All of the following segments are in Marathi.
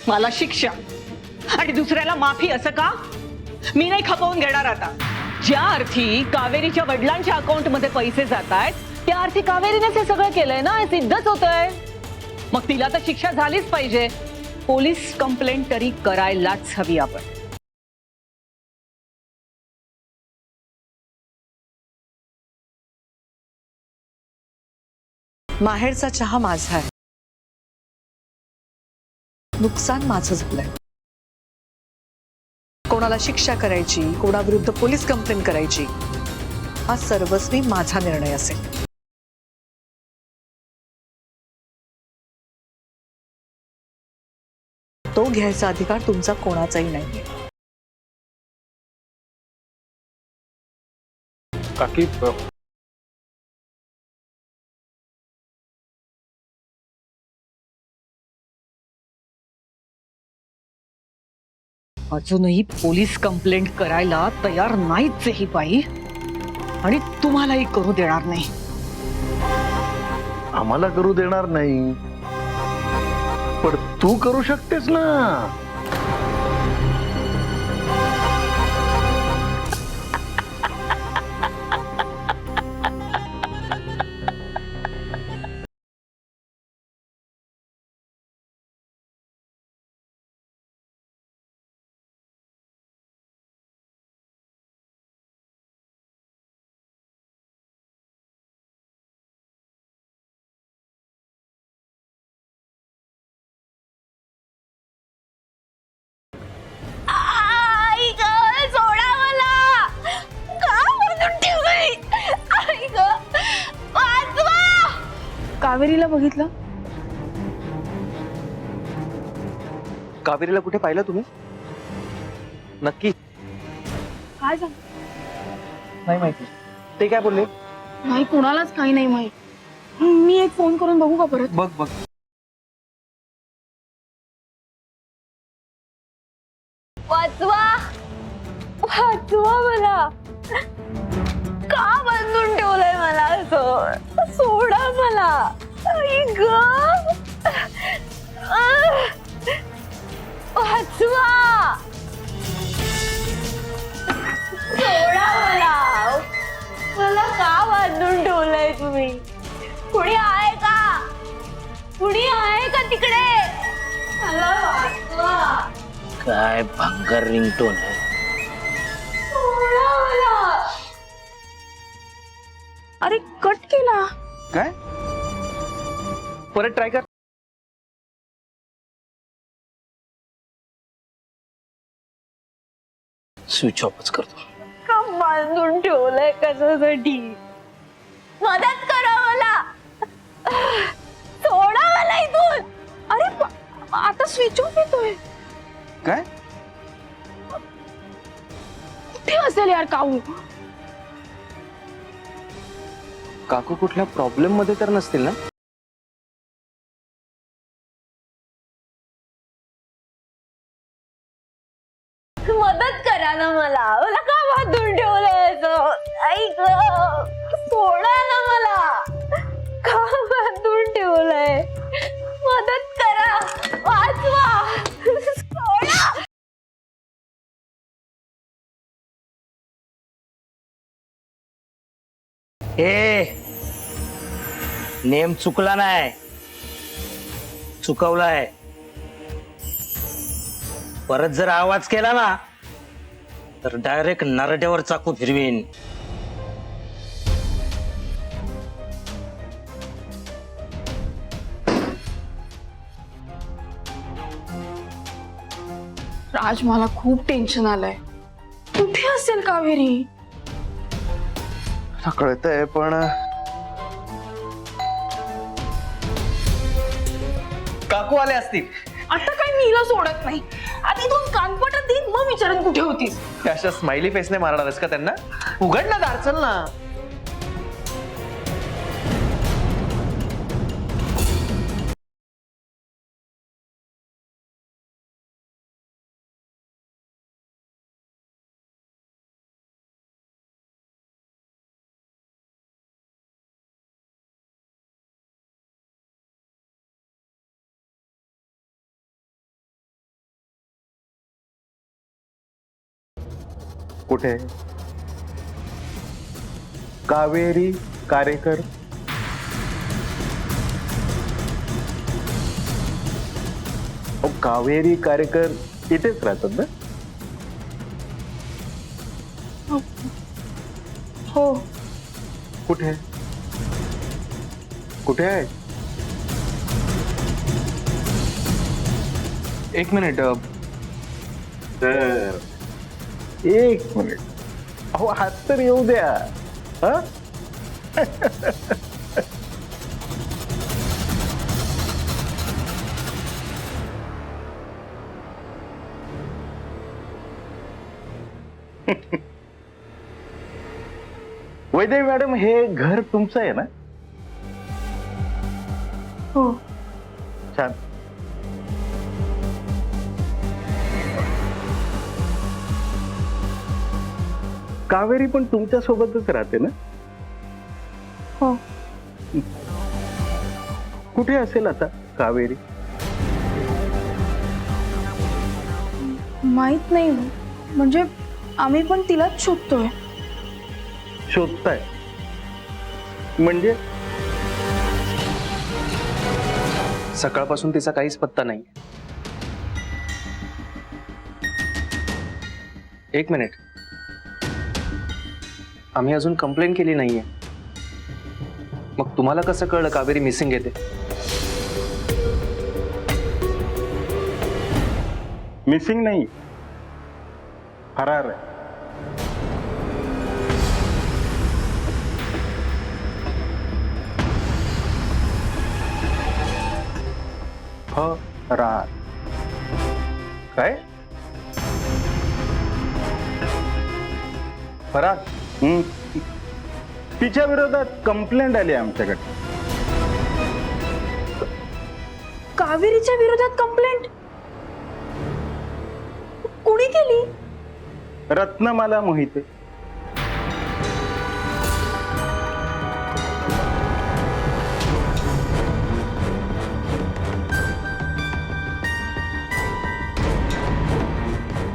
मला शिक्षा आणि दुसऱ्याला माफी असं का? मी नाही खपवून घेणार आता. ज्या अर्थी कावेरीच्या वडिलांच्या अकाउंट मध्ये पैसे जात आहेत त्या अर्थी कावेरीनेच हे सगळं केलंय ना, हे सिद्धच होतंय. मग तिला तर शिक्षा झालीच पाहिजे. पोलीस कंप्लेंट तरी करायलाच हवी आपण. माहेरचा चहा माझा आहे, नुकसान माझं झालंय. कोणाला शिक्षा करायची, कोणाविरुद्ध पोलीस कंप्लेंट करायची, हा सर्वस्वी माझा निर्णय असेल. तो घ्यायचा अधिकार तुमचा कोणाचाही नाहीये. काकी अजूनही पोलीस कंप्लेंट करायला तयार नाहीच ही बाई, आणि तुम्हालाही करू देणार नाही. आम्हाला करू देणार नाही, पण तू करू शकतेस ना. कावेरीला बघितलं? कावेरीला कुठे पाहिलं तुम्ही? नक्की काय झालं? नाही माहिती. ते काय बोलले? नाही, कुणालाच काही नाही माहित. मी एक फोन करून बघू का परत? बघ बघ. वाचवा वाचवा मला. का बांधून ठेवलंय मला असं? सोडा मला. आई ग, वाचवा. सोडा मला. मला का बांधून ठेवलंय तुम्ही? कुणी आहे का? कुणी आहे का तिकडे? मला वाचवा. काय भंगार रिंगटोन आहे. अरे कट केला. काय? परत ट्राय कर. स्विच ऑफच करतो. का बांधून ठेवलंय कशासाठी? मदत करा मला. सोडा मला इथून. अरे आता स्विच ऑफ येतोय. काय? कुठे असेल यार काऊ? काकू कुठल्या प्रॉब्लेम मध्ये तर नसतील ना? मदत करा ना मला. मला का बांधून ठेवलंय असं? ऐक, सोडा ना मला. का बांधून ठेवलंय? मदत करा. वाचवा. सोडा. ए, नेम चुकला नाही, चुकवलाय. परत जर आवाज केला ना तर डायरेक्ट नरड्यावर चाकू फिरवीन. राज, मला खूप टेन्शन आलंय. कुठे असेल कावेरी? कळतंय पण काकू आले असतील. आता काय मी हिला सोडत नाही. आधी तू कानपटात देईन मग विचारून कुठे होतीस. अशा स्माइली फेसने मारणार आहेस का त्यांना? उघड ना दार, चल ना. कुठे? कावेरी कारेकर. कावेरी कारेकर इथेच राहतात ना? हो. कुठे कुठे आहे? एक मिनिट तर एक मिनिट. अहो हात तर येऊ द्या. हा? वैदेही मॅडम, हे घर तुमचं आहे ना? हो. छान. कावेरी पण तुमच्या सोबतच राहते ना? हो. कुठे असेल आता कावेरी? माहित नाही, म्हणजे आम्ही पण तिलाच शोधतोय. शोधताय म्हणजे? सकाळपासून तिचा काहीच पत्ता नाही. एक मिनिट, आम्ही अजून कंप्लेंट केली नाहीये. मग तुम्हाला कसं कळलं कावेरी मिसिंग येते? मिसिंग नाही, फरार आहे. फरार. काय? फरार? तिच्या विरोधात कंप्लेंट आली आमच्याकडे. कावेरीच्या विरोधात कंप्लेंट कुणी केली? रत्नमाला मोहिते.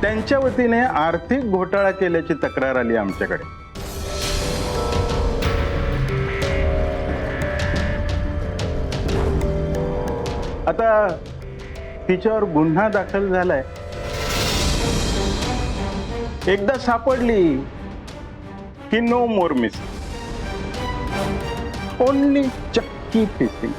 त्यांच्या वतीने आर्थिक घोटाळा केल्याची तक्रार आली आमच्याकडे. आता तिच्यावर गुन्हा दाखल झालाय. एकदा सापडली की नो मोर मिसिंग, ओनली चक्की फिशिंग.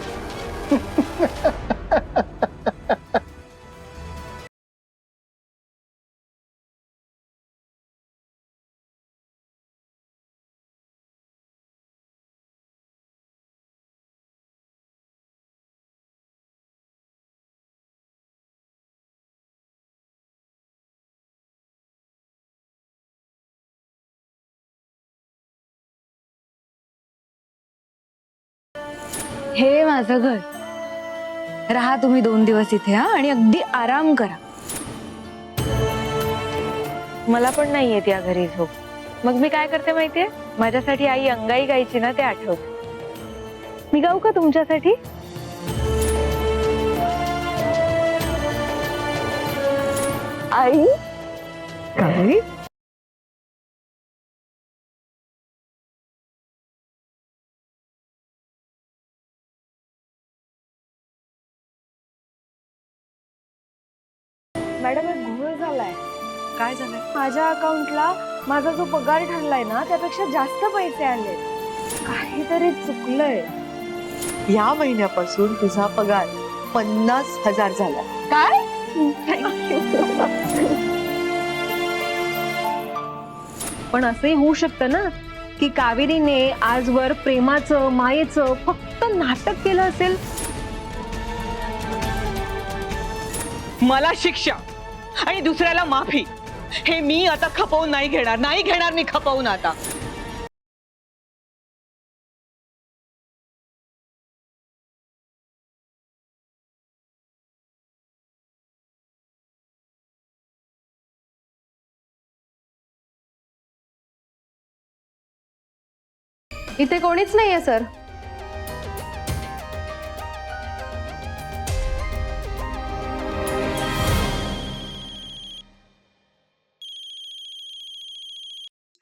हे माझं घर. राहा तुम्ही 2 दिवस इथे, हा, आणि अगदी आराम करा. मला पण नाही येत या घरी झोप. मग मी काय करते माहितीये? माझ्यासाठी आई अंगाई गायची ना, ते आठवते. मी गाऊ का तुमच्यासाठी? आई काय? मॅडम, एक घोळ झालाय. काय झालंय? माझ्या अकाउंटला माझा जो पगार ठरलाय ना, त्यापेक्षा जास्त पैसे आले. काहीतरी चुकलंय. या महिन्यापासून तुझा पगार 50,000 झाला. काय? पण असंही होऊ शकतं ना की कावेरीने आजवर प्रेमाचं मायेचं फक्त नाटक केलं असेल. मला शिक्षा आणि दुसऱ्याला माफी, हे मी आता खपवून नाही घेणार मी खपवून आता. इथे कोणीच नाहीये सर.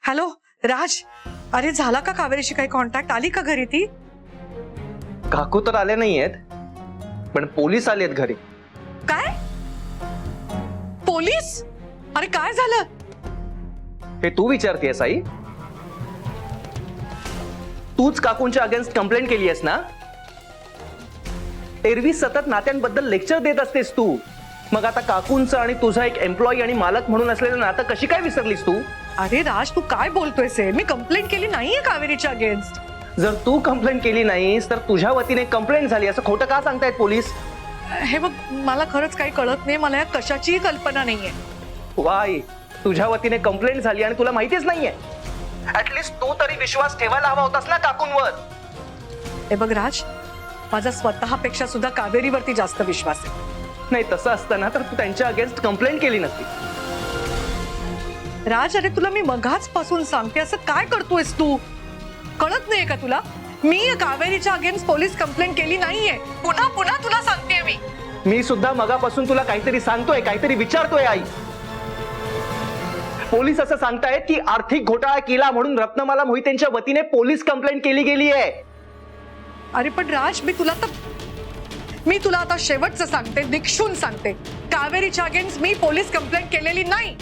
हॅलो राज, अरे झाला का कावेरीशी काही कॉन्टॅक्ट? आली का घरी ती? काकू तर आले नाहीयेत, पण पोलीस आलेत घरी. काय? पोलीस? अरे काय झालं? हे तू विचारतेस आई? तूच काकूंच्या अगेन्स्ट कंप्लेंट केली आहेस ना? एरवी सतत नात्यांबद्दल लेक्चर देत असतेस तू. मग आता काकूंचं आणि तुझा एक एम्प्लॉई आणि मालक म्हणून असलेलं नातं कशी काय विसरलीस तू? अरे राज, तू काय बोलतोयस? मी कंप्लेंट केली नाहीये कावेरीच्या अगेन्स्ट. जर तू कंप्लेंट केली नाहीस तर तुझ्या वतीने कंप्लेंट झाली असं खोटं का सांगतायत पोलीस? हे बघ, मला खरंच काही कळत नाही. मला या कशाचीही कल्पना नाहीये. वाय, तुझ्या वतीने कंप्लेंट झाली आणि तुला माहितीच नाहीये. ऍटलीस्ट तू तरी विश्वास ठेवायला हवा होतास ना काकूंवर. हे बघ राज, माझा स्वतःपेक्षा सुद्धा कावेरीवरती जास्त विश्वास आहे. नाही, तसं असतं ना तर तू त्यांच्या अगेन्स्ट कंप्लेंट केली नसती. राज, अरे तुला मी मगाच पासून सांगते, असं काय करतोयस तू? कळत नाहीये का तुला? मी कावेरीच्या अगेन्स्ट पोलीस कंप्लेंट केली नाहीये. पुन्हा पुन्हा तुला सांगते मी. मी सुद्धा मगापासून तुला काहीतरी सांगतोय, काहीतरी विचारतोय आई. पोलीस असं सांगतायत की आर्थिक घोटाळा केला म्हणून रत्नमाला मोहितेंच्या वतीने पोलीस कंप्लेंट केली गेली आहे. अरे पण राज, मी तुला आता शेवटचं सांगते, निक्षून सांगते, कावेरीच्या अगेन्स्ट मी पोलीस कंप्लेंट केलेली नाही.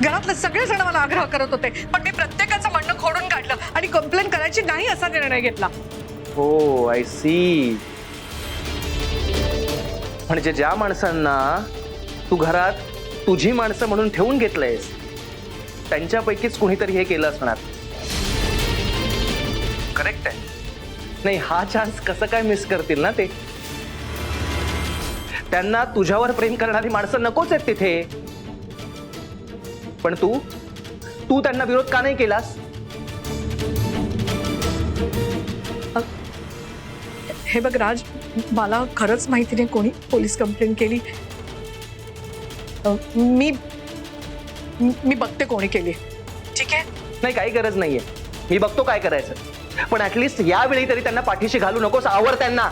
घरातले सगळेजण मला आग्रह करत होते, पण मी प्रत्येकाचं म्हणणं खोडून काढलं आणि कंप्लेंट करायची नाही असा निर्णय घेतला. हो, आय सी. म्हणजे ज्या माणसांना तू घरात तुझी माणसं म्हणून ठेवून घेतलंयस त्यांच्यापैकीच कुणीतरी हे केलं असणार. करेक्ट आहे. नाही, हा चान्स कसं काय मिस करतील ना ते? त्यांना तुझ्यावर प्रेम करणारी माणसं नकोच आहेत तिथे. पण तू त्यांना विरोध का नाही केलास? हे बघ राज, मला खरंच माहिती नाही कोणी पोलीस कंप्लेंट केली. मी बघते कोणी केली. ठीक आहे? नाही, काही गरज नाहीये. मी बघतो काय करायचं. पण ऍटलीस्ट यावेळी तरी त्यांना पाठीशी घालू नकोस. आवर त्यांना,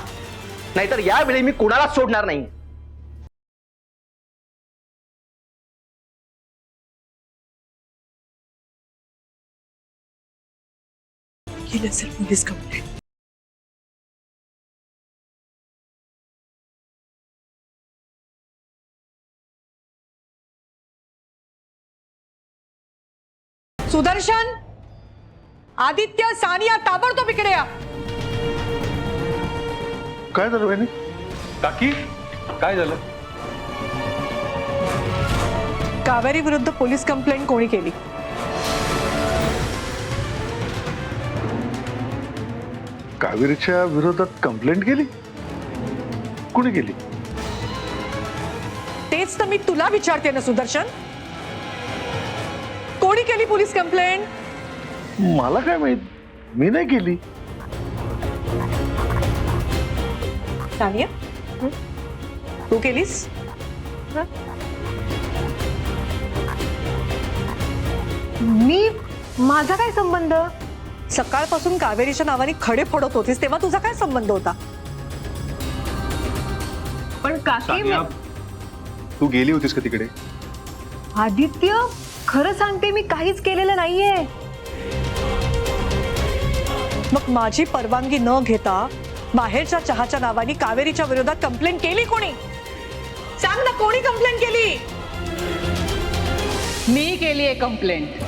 नाहीतर यावेळी मी कुणालाच सोडणार नाही. केली असेल पोलीस कंप्लेंट. सुदर्शन, आदित्य, सानिया, ताबडतोब इकडे या. काय झालं बहिणी? काकी, काय झालं? कावेरी विरुद्ध पोलीस कंप्लेंट कोणी केली? कावेरीच्या विरोधात कंप्लेंट केली? कोणी केली? तेच तर मी तुला विचारते ना सुदर्शन. कोणी केली पोलीस कंप्लेंट? मला काय माहित, मी नाही केली. सानिया, तू केलीस? माझा काय संबंध? सकाळपासून कावेरीच्या नावाने खडे फोडत होतीस, तेव्हा तुझा काय संबंध होता? पण काकी, सानिया, तू गेली होतीस का तिकडे? आदित्य, खरं सांगते, मी काहीच केलेलं नाहीये. मग माझी परवानगी न घेता बाहेरच्या चहाच्या नावाने कावेरीच्या विरोधात कंप्लेंट केली कोणी? सांग ना, कोणी कंप्लेंट केली? मी केली आहे कंप्लेंट.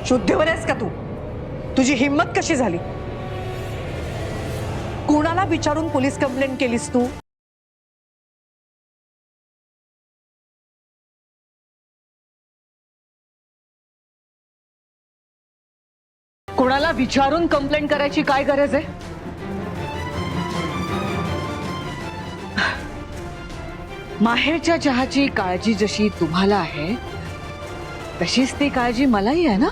शुद्धीवर आहेस का तू? तुझी हिम्मत कशी झाली? कोणाला विचारून पोलीस कंप्लेंट केलीस तू? कोणाला विचारून कंप्लेंट करायची काय गरज आहे? माहेरच्या चहाची काळजी जशी तुम्हाला आहे तशीच ती काळजी मलाही आहे ना.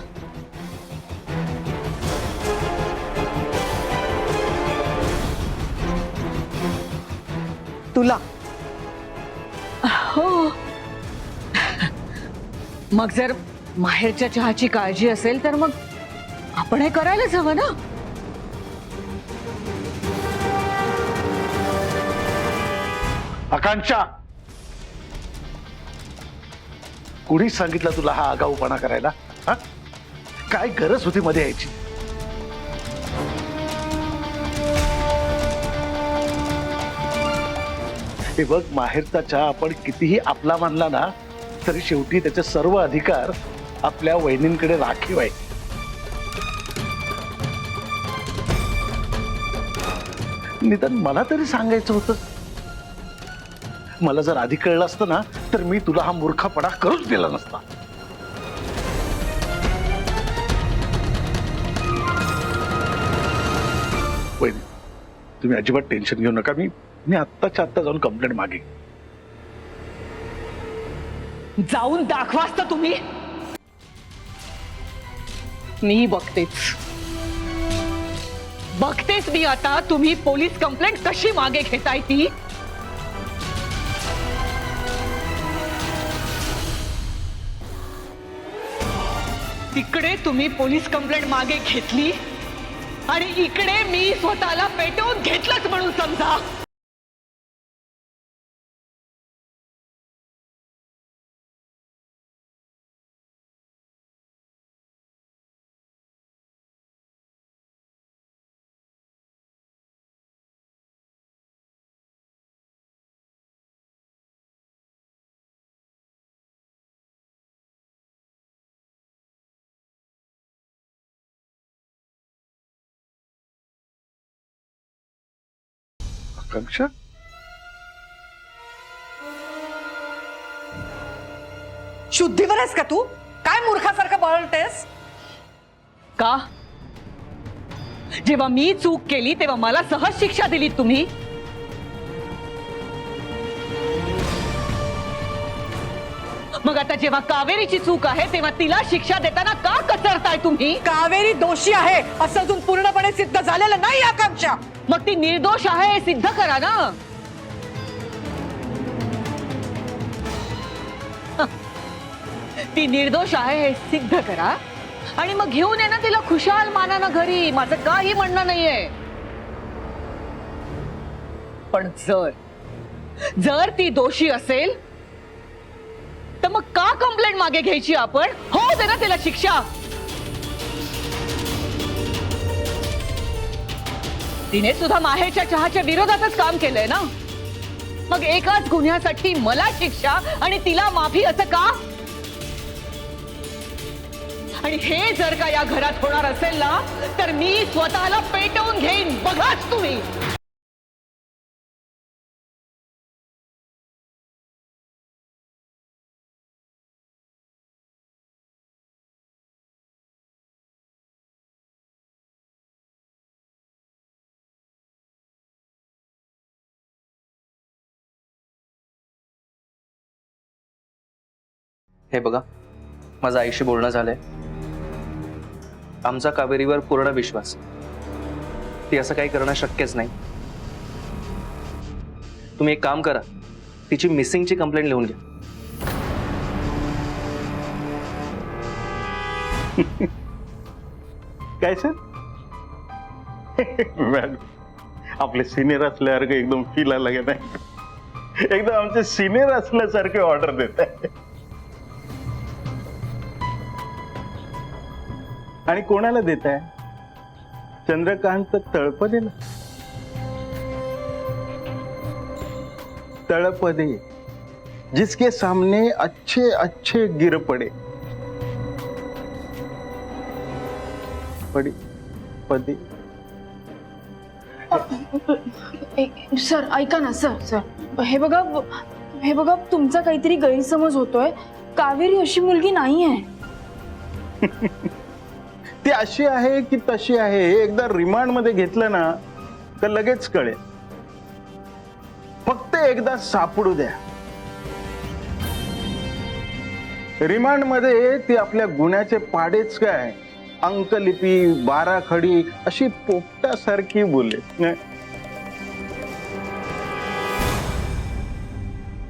तुला. हो. मग जर माहेरच्या चहाची काळजी असेल तर मग आपण हे करायलाच हवं ना. आकांक्षा, कुणी सांगितलं तुला हा आगाऊपणा करायला? हा? काय गरज होती मध्ये यायची? हे बघ, माहेरचा चहा आपण कितीही आपला मानला ना तरी शेवटी त्याचे सर्व अधिकार आपल्या वहिनींकडे राखीव आहे. निदान मला तरी सांगायचं होतं. मला जर आधी कळलं असतं ना तर मी तुला हा मूर्खपणा करूच दिला नसता. वहिनी, तुम्ही अजिबात टेन्शन घेऊ नका. मी आत्ताच्या आत्ता जाऊन कंप्लेंट मागे. जाऊन दाखवाच तर तुम्ही. मी बघतेच मी आता तुम्ही पोलीस कंप्लेंट कशी मागे घेताय ती. तिकडे तुम्ही पोलीस कंप्लेंट मागे घेतली आणि इकडे मी स्वतःला पेटवून घेतलंच म्हणून समजा. आकांक्षा, शुद्धीवर आहेस का तू? काय मूर्खासारखं बळतेस? का? जेव्हा मी चूक केली तेव्हा मला सहज शिक्षा दिली तुम्ही. मग आता जेव्हा कावेरीची चूक आहे तेव्हा तिला शिक्षा देताना का कचरताय तुम्ही? कावेरी दोषी आहे असं अजून पूर्णपणे सिद्ध झालेलं नाही आकांक्षा. मग ती निर्दोष आहे हे सिद्ध करा ना. ती निर्दोष आहे हे सिद्ध करा आणि मग घेऊन ये ना तिला खुशाल मानानं घरी. माझं काही म्हणणं नाहीये. पण जर ती दोषी असेल तर मग का कंप्लेंट मागे घ्यायची आपण? हो दे ना तिला शिक्षा. तिने सुद्धा माहेरच्या चहाच्या विरोधातच काम केलंय ना. मग एकाच गुन्ह्यासाठी मला शिक्षा आणि तिला माफी असं का? आणि हे जर का या घरात होणार असेल ना तर मी स्वतःला पेटवून घेईन. बघाच तुम्ही. हे बघा, माझं आईशी बोलणं झालंय. आमचा कावेरीवर पूर्ण विश्वास. ती असं काही करणं शक्यच नाही. तुम्ही एक काम करा, तिची मिसिंगची कंप्लेंट लिहून घ्या. काय सर? मॅडम, आपले सिनियर असल्यासारखं एकदम फील आलं की नाही? एकदम आमचे सिनियर असल्यासारखे ऑर्डर देत आहे. आणि कोणाला देत आहे? चंद्रकांत तळपदेला. तळपदे, जिसके सामने अच्छे अच्छे गिर पड़े. पडी पदी. सर ऐका ना. सर हे बघा तुमचा काहीतरी गैरसमज होतोय. कावेरी अशी मुलगी नाहीये. ती अशी आहे की तशी आहे हे एकदा रिमांड मध्ये घेतलं ना तर लगेच कळेल. फक्त एकदा सापडू द्या. रिमांड मध्ये ती आपल्या गुन्ह्याचे पाडेच काय, अंकलिपी, बाराखडी अशी पोपटासारखी बोले.